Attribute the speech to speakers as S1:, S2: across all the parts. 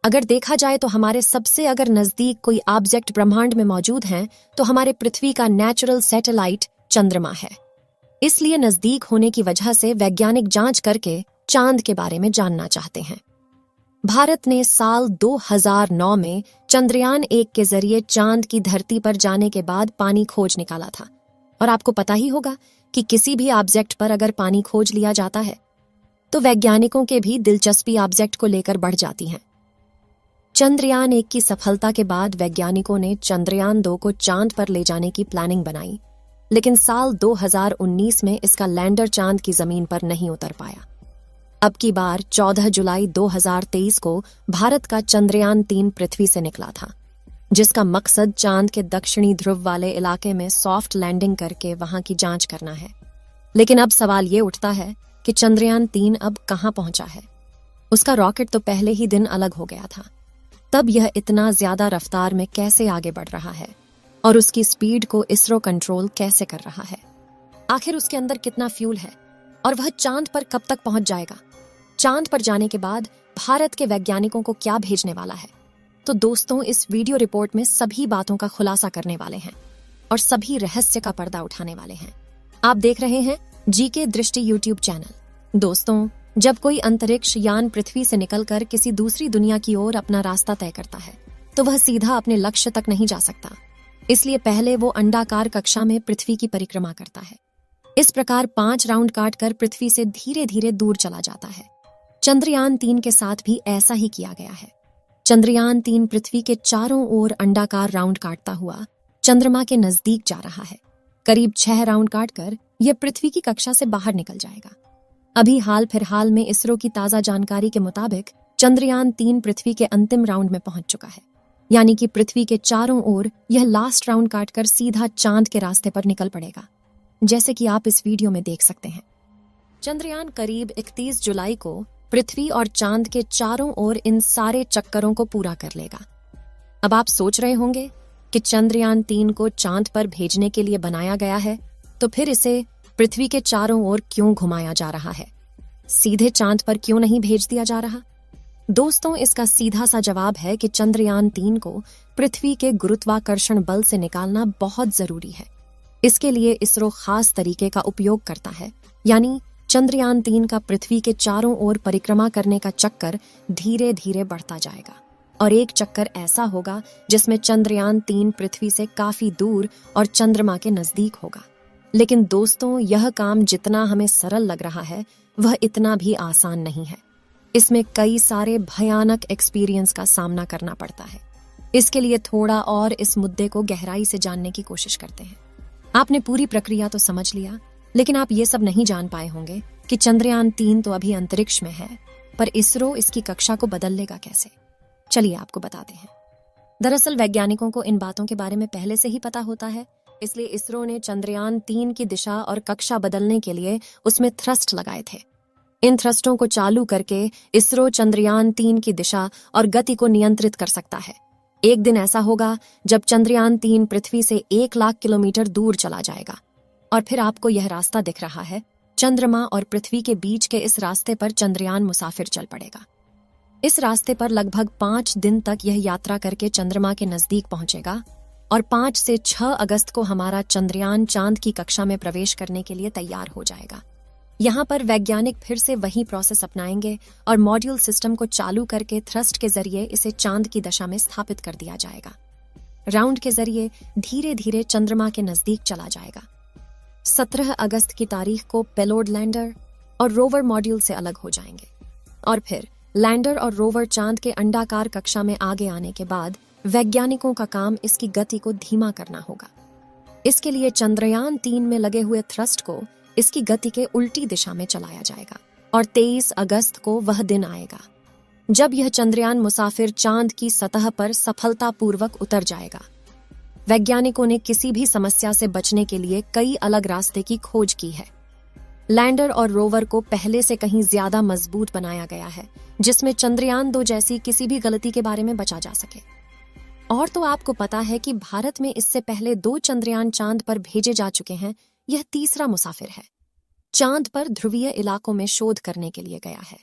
S1: अगर देखा जाए तो हमारे सबसे अगर नजदीक कोई ऑब्जेक्ट ब्रह्मांड में मौजूद हैं तो हमारे पृथ्वी का नेचुरल सैटेलाइट चंद्रमा है। इसलिए नजदीक होने की वजह से वैज्ञानिक जांच करके चांद के बारे में जानना चाहते हैं। भारत ने साल 2009 में चंद्रयान 1 के जरिए चांद की धरती पर जाने के बाद पानी खोज निकाला था। और आपको पता ही होगा कि किसी भी ऑब्जेक्ट पर अगर पानी खोज लिया जाता है तो वैज्ञानिकों के भी दिलचस्पी ऑब्जेक्ट को लेकर बढ़ जाती है। चंद्रयान 1 की सफलता के बाद वैज्ञानिकों ने चंद्रयान 2 को चांद पर ले जाने की प्लानिंग बनाई, लेकिन साल 2019 में इसका लैंडर चांद की जमीन पर नहीं उतर पाया। अब की बार 14 जुलाई 2023 को भारत का चंद्रयान 3 पृथ्वी से निकला था, जिसका मकसद चांद के दक्षिणी ध्रुव वाले इलाके में सॉफ्ट लैंडिंग करके वहां की जांच करना है। लेकिन अब सवाल ये उठता है कि चंद्रयान 3 अब कहां पहुंचा है। उसका रॉकेट तो पहले ही दिन अलग हो गया था, तब यह इतना ज्यादा रफ्तार में कैसे आगे बढ़ रहा है और उसकी स्पीड को इसरो कंट्रोल कैसे कर रहा है। आखिर उसके अंदर कितना फ्यूल है और वह चांद पर कब तक पहुंच जाएगा। चांद पर जाने के बाद भारत के वैज्ञानिकों को क्या भेजने वाला है। तो दोस्तों, इस वीडियो रिपोर्ट में सभी बातों का खुलासा करने वाले हैं और सभी रहस्य का पर्दा उठाने वाले हैं। आप देख रहे हैं जीके दृष्टि यूट्यूब चैनल। दोस्तों, जब कोई अंतरिक्ष यान पृथ्वी से निकलकर किसी दूसरी दुनिया की ओर अपना रास्ता तय करता है तो वह सीधा अपने लक्ष्य तक नहीं जा सकता। इसलिए पहले वो अंडाकार कक्षा में पृथ्वी की परिक्रमा करता है। इस प्रकार 5 राउंड काटकर पृथ्वी से धीरे धीरे दूर चला जाता है। चंद्रयान 3 के साथ भी ऐसा ही किया गया है। चंद्रयान 3 पृथ्वी के चारों ओर अंडाकार राउंड काटता हुआ चंद्रमा के नजदीक जा रहा है। करीब 6 राउंड काटकर यह पृथ्वी की कक्षा से बाहर निकल जाएगा। अभी हाल फिलहाल में इसरो की ताजा जानकारी के मुताबिक चंद्रयान 3 पृथ्वी के अंतिम राउंड में पहुंच चुका है, यानी कि पृथ्वी के चारों ओर यह लास्ट राउंड काटकर सीधा चांद के रास्ते पर निकल पड़ेगा, जैसे कि आप इस वीडियो में देख सकते हैं। चंद्रयान करीब 31 जुलाई को पृथ्वी और चांद के चारों ओर इन सारे चक्करों को पूरा कर लेगा। अब आप सोच रहे होंगे कि चंद्रयान 3 को चांद पर भेजने के लिए बनाया गया है, तो फिर इसे पृथ्वी के चारों ओर क्यों घुमाया जा रहा है, सीधे चांद पर क्यों नहीं भेज दिया जा रहा। दोस्तों, इसका सीधा सा जवाब है कि चंद्रयान 3 को पृथ्वी के गुरुत्वाकर्षण बल से निकालना बहुत जरूरी है। इसके लिए इसरो खास तरीके का उपयोग करता है, यानी चंद्रयान 3 का पृथ्वी के चारों ओर परिक्रमा करने का चक्कर धीरे धीरे बढ़ता जाएगा और एक चक्कर ऐसा होगा जिसमें चंद्रयान 3 पृथ्वी से काफी दूर और चंद्रमा के नजदीक होगा। लेकिन दोस्तों, यह काम जितना हमें सरल लग रहा है वह इतना भी आसान नहीं है। इसमें कई सारे भयानक एक्सपीरियंस का सामना करना पड़ता है। इसके लिए थोड़ा और इस मुद्दे को गहराई से जानने की कोशिश करते हैं। आपने पूरी प्रक्रिया तो समझ लिया, लेकिन आप ये सब नहीं जान पाए होंगे कि चंद्रयान 3 तो अभी अंतरिक्ष में है, पर इसरो इसकी कक्षा को बदल लेगा कैसे। चलिए आपको बताते हैं। दरअसल वैज्ञानिकों को इन बातों के बारे में पहले से ही पता होता है, इसलिए इसरो ने चंद्रयान 3 की दिशा और कक्षा बदलने के लिए उसमें थ्रस्ट लगाए थे। इन थ्रस्टों को चालू करके इसरो चंद्रयान 3 की दिशा और गति को नियंत्रित कर सकता है। एक दिन ऐसा होगा जब चंद्रयान 3 पृथ्वी से 1 लाख किलोमीटर दूर चला जाएगा और फिर आपको यह रास्ता दिख रहा है। चंद्रमा और पृथ्वी के बीच के इस रास्ते पर चंद्रयान मुसाफिर चल पड़ेगा। इस रास्ते पर लगभग 5 दिन तक यह यात्रा करके चंद्रमा के नजदीक पहुंचेगा और 5 से 6 अगस्त को हमारा चंद्रयान चांद की कक्षा में प्रवेश करने के लिए तैयार हो जाएगा। यहाँ पर वैज्ञानिक फिर से वही प्रोसेस अपनाएंगे और मॉड्यूल सिस्टम को चालू करके थ्रस्ट के जरिए इसे चांद की दशा में स्थापित कर दिया जाएगा। राउंड के जरिए धीरे धीरे चंद्रमा के नजदीक चला जाएगा। 17 अगस्त की तारीख को पेलोड लैंडर और रोवर मॉड्यूल से अलग हो जाएंगे और फिर लैंडर और रोवर चांद के अंडाकार कक्षा में आगे आने के बाद वैज्ञानिकों का काम इसकी गति को धीमा करना होगा। इसके लिए चंद्रयान 3 में लगे हुए थ्रस्ट को इसकी गति के उल्टी दिशा में चलाया जाएगा और 23 अगस्त को वह दिन आएगा जब यह चंद्रयान मुसाफिर चांद की सतह पर सफलतापूर्वक उतर जाएगा। वैज्ञानिकों ने किसी भी समस्या से बचने के लिए कई अलग रास्ते की खोज की है। लैंडर और रोवर को पहले से कहीं ज्यादा मजबूत बनाया गया है, जिसमें चंद्रयान 2 जैसी किसी भी गलती के बारे में बचा जा सके। और तो आपको पता है कि भारत में इससे पहले 2 चंद्रयान चांद पर भेजे जा चुके हैं। यह तीसरा मुसाफिर है। चांद पर ध्रुवीय इलाकों में शोध करने के लिए गया है।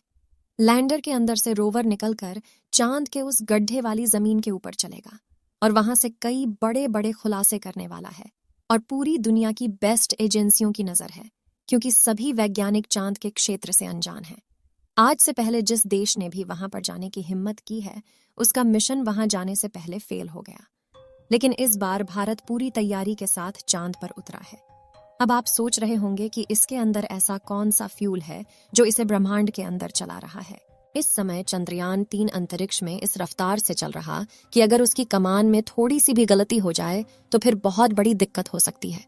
S1: लैंडर के अंदर से रोवर निकलकर चांद के उस गड्ढे वाली जमीन के ऊपर चलेगा और वहां से कई बड़े बड़े खुलासे करने वाला है। और पूरी दुनिया की बेस्ट एजेंसियों की नजर है, क्योंकि सभी वैज्ञानिक चांद के क्षेत्र से अनजान हैं। आज से पहले जिस देश ने भी वहां पर जाने की हिम्मत की है, उसका मिशन वहां जाने से पहले फेल हो गया। लेकिन इस बार भारत पूरी तैयारी के साथ चांद पर उतरा है। अब आप सोच रहे होंगे कि इसके अंदर ऐसा कौन सा फ्यूल है जो इसे ब्रह्मांड के अंदर चला रहा है। इस समय चंद्रयान 3 अंतरिक्ष में इस रफ्तार से चल रहा कि अगर उसकी कमान में थोड़ी सी भी गलती हो जाए तो फिर बहुत बड़ी दिक्कत हो सकती है।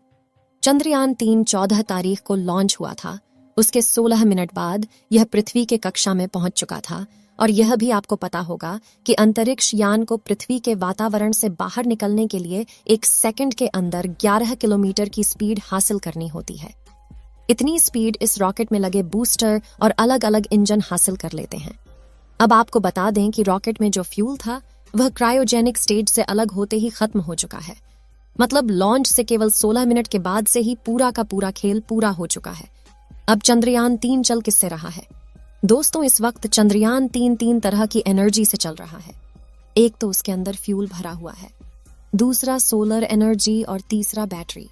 S1: चंद्रयान 3 14 तारीख को लॉन्च हुआ था। उसके 16 मिनट बाद यह पृथ्वी के कक्षा में पहुंच चुका था। और यह भी आपको पता होगा कि अंतरिक्ष यान को पृथ्वी के वातावरण से बाहर निकलने के लिए 1 सेकंड के अंदर 11 किलोमीटर की स्पीड हासिल करनी होती है। इतनी स्पीड इस रॉकेट में लगे बूस्टर और अलग अलग इंजन हासिल कर लेते हैं। अब आपको बता दें कि रॉकेट में जो फ्यूल था वह क्रायोजेनिक स्टेज से अलग होते ही खत्म हो चुका है। मतलब लॉन्च से केवल 16 मिनट के बाद से ही पूरा का पूरा खेल पूरा हो चुका है। अब चंद्रयान 3 चल किससे रहा है? दोस्तों, इस वक्त चंद्रयान 3 तरह की एनर्जी से चल रहा है। एक तो उसके अंदर फ्यूल भरा हुआ है, दूसरा सोलर एनर्जी और तीसरा बैटरी।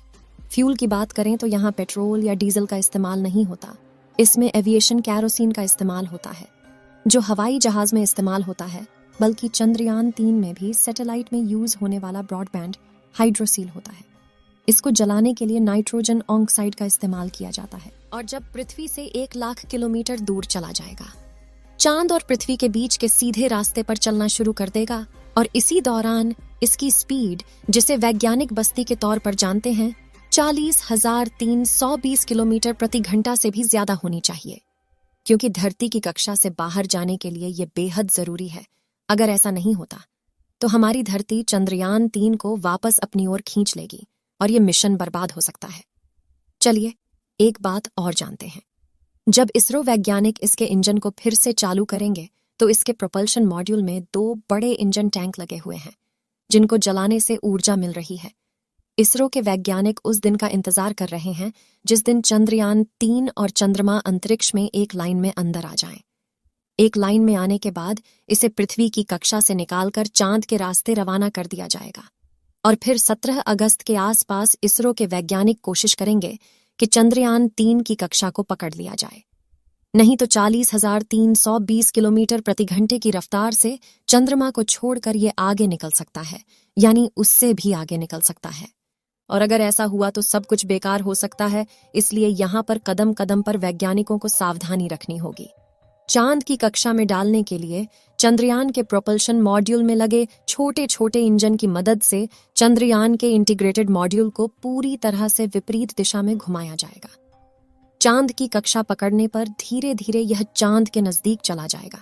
S1: फ्यूल की बात करें तो यहाँ पेट्रोल या डीजल का इस्तेमाल नहीं होता। इसमें एविएशन कैरोसिन का इस्तेमाल होता है, जो हवाई जहाज में इस्तेमाल होता है। बल्कि चंद्रयान 3 में भी सैटेलाइट में यूज होने वाला ब्रॉडबैंड हाइड्रोसील होता है। इसको जलाने के लिए नाइट्रोजन ऑक्साइड का इस्तेमाल किया जाता है। और जब पृथ्वी से 1 लाख किलोमीटर दूर चला जाएगा, चांद और पृथ्वी के बीच के सीधे रास्ते पर चलना शुरू कर देगा। और इसी दौरान इसकी स्पीड, जिसे वैज्ञानिक बस्ती के तौर पर जानते हैं, 40,320 किलोमीटर प्रति घंटा से भी ज्यादा होनी चाहिए। क्योंकि धरती की कक्षा से बाहर जाने के लिए यह बेहद जरूरी है। अगर ऐसा नहीं होता तो हमारी धरती चंद्रयान 3 को वापस अपनी ओर खींच लेगी और यह मिशन बर्बाद हो सकता है। चलिए एक बात और जानते हैं। जब इसरो वैज्ञानिक इसके इंजन को फिर से चालू करेंगे तो इसके प्रोपल्शन मॉड्यूल में 2 बड़े इंजन टैंक लगे हुए हैं, जिनको जलाने से ऊर्जा मिल रही है। इसरो के वैज्ञानिक उस दिन का इंतजार कर रहे हैं जिस दिन चंद्रयान 3 और चंद्रमा अंतरिक्ष में एक लाइन में अंदर आ जाएं। एक लाइन में आने के बाद इसे पृथ्वी की कक्षा से निकालकर चांद के रास्ते रवाना कर दिया जाएगा। और फिर 17 अगस्त के आसपास इसरो के वैज्ञानिक कोशिश करेंगे कि चंद्रयान 3 की कक्षा को पकड़ लिया जाए। नहीं तो 40,320 किलोमीटर प्रति घंटे की रफ्तार से चंद्रमा को छोड़कर ये आगे निकल सकता है, यानी उससे भी आगे निकल सकता है। और अगर ऐसा हुआ तो सब कुछ बेकार हो सकता है। इसलिए यहाँ पर कदम कदम पर वैज्ञानिकों को सावधानी रखनी होगी। चांद की कक्षा में डालने के लिए चंद्रयान के प्रोपल्शन मॉड्यूल में लगे छोटे छोटे इंजन की मदद से चंद्रयान के इंटीग्रेटेड मॉड्यूल को पूरी तरह से विपरीत दिशा में घुमाया जाएगा। चांद की कक्षा पकड़ने पर धीरे धीरे यह चांद के नजदीक चला जाएगा।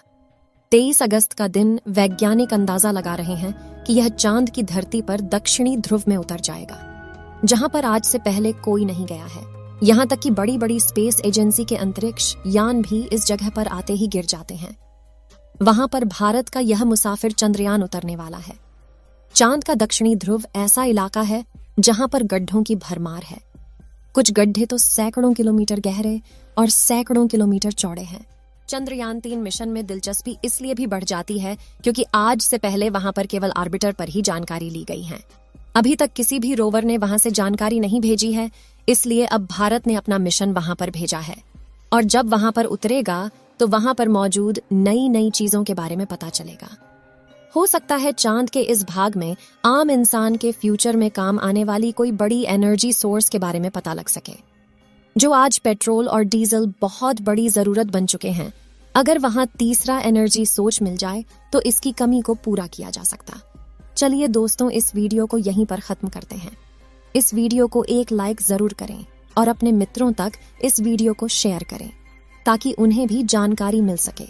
S1: 23 अगस्त का दिन वैज्ञानिक अंदाजा लगा रहे हैं कि यह चांद की धरती पर दक्षिणी ध्रुव में उतर जाएगा, जहां पर आज से पहले कोई नहीं गया है। यहां तक कि बड़ी बड़ी स्पेस एजेंसी के अंतरिक्ष यान भी इस जगह पर आते ही गिर जाते हैं। वहां पर भारत का यह मुसाफिर चंद्रयान उतरने वाला है। चांद का दक्षिणी ध्रुव ऐसा इलाका है जहां पर गड्ढों की भरमार है। कुछ गड्ढे तो सैकड़ों किलोमीटर गहरे और सैकड़ों किलोमीटर चौड़े हैं। चंद्रयान 3 मिशन में दिलचस्पी इसलिए भी बढ़ जाती है क्योंकि आज से पहले वहां पर केवल ऑर्बिटर पर ही जानकारी ली गई है। अभी तक किसी भी रोवर ने वहां से जानकारी नहीं भेजी है, इसलिए अब भारत ने अपना मिशन वहां पर भेजा है। और जब वहां पर उतरेगा तो वहां पर मौजूद नई नई चीजों के बारे में पता चलेगा। हो सकता है चांद के इस भाग में आम इंसान के फ्यूचर में काम आने वाली कोई बड़ी एनर्जी सोर्स के बारे में पता लग सके, जो आज पेट्रोल और डीजल बहुत बड़ी जरूरत बन चुके हैं। अगर वहां तीसरा एनर्जी सोर्स मिल जाए तो इसकी कमी को पूरा किया जा सकता। चलिए दोस्तों, इस वीडियो को यहीं पर खत्म करते हैं। इस वीडियो को एक लाइक जरूर करें और अपने मित्रों तक इस वीडियो को शेयर करें ताकि उन्हें भी जानकारी मिल सके।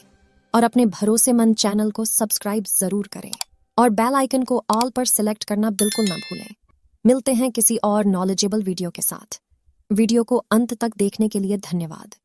S1: और अपने भरोसेमंद चैनल को सब्सक्राइब जरूर करें और बेल आइकन को ऑल पर सिलेक्ट करना बिल्कुल ना भूलें। मिलते हैं किसी और नॉलेजेबल वीडियो के साथ। वीडियो को अंत तक देखने के लिए धन्यवाद।